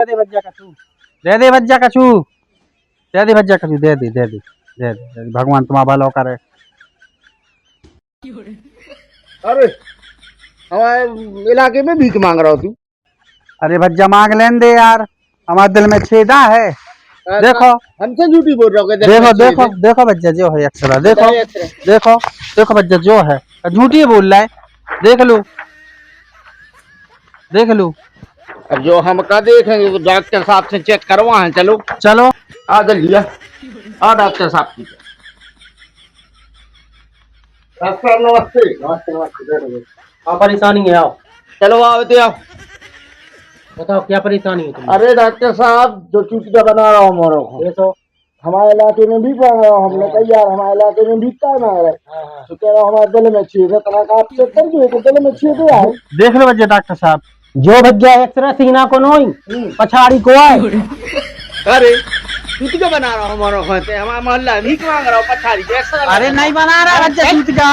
दे भज्जा कछू, दे दे भज्जा कछू, दे दे भज्जा कछू, दे दे दे दे दे दे, भगवान तुम्हारा भला करे। अरे हमारे इलाके में भीख मांग रहा तू। अरे भज्जा मांग लेन दे यार, हमारे दिल में छेदा है। देखो हमसे झूठी बोल रहा हूँ। देखो देखो देखो भज्जा जो है अक्षरा, देखो देखो देखो भज्जा जो है, झूठी बोल रहा है। देख लो देख लो। अब जो हम का देखेंगे वो डॉक्टर साहब से चेक करवाएं। चलो चलो आ जल्दी आ डॉक्टर साहब की। डॉक्टर नमस्ते। नमस्ते नमस्ते। क्या परेशानी है? आओ चलो आओ तो आओ। बताओ क्या परेशानी है तुम्हें? अरे डॉक्टर साहब जो चूतिया बना रहा हूँ मोरों को, ये तो हमारे इलाके में भी मांग रहा हूँ। हमने कही यार हमारे इलाके में भी क्या मांग रहे, तो कह रहा हमारे दिल में छेद है। तरह का आप चेक कर दिए तो दिल में छेद है। देख लो भज्जा डॉक्टर साहब, जो भज्जा एक्सरे सीना को नोई पछाड़ी को आए। अरे चूतिया बना रहा हूँ मोरों को, हमारा मोहल्ला भीख मांग रहा हूँ पछाड़ी। अरे नहीं बना रहा भज्जा चूतिया।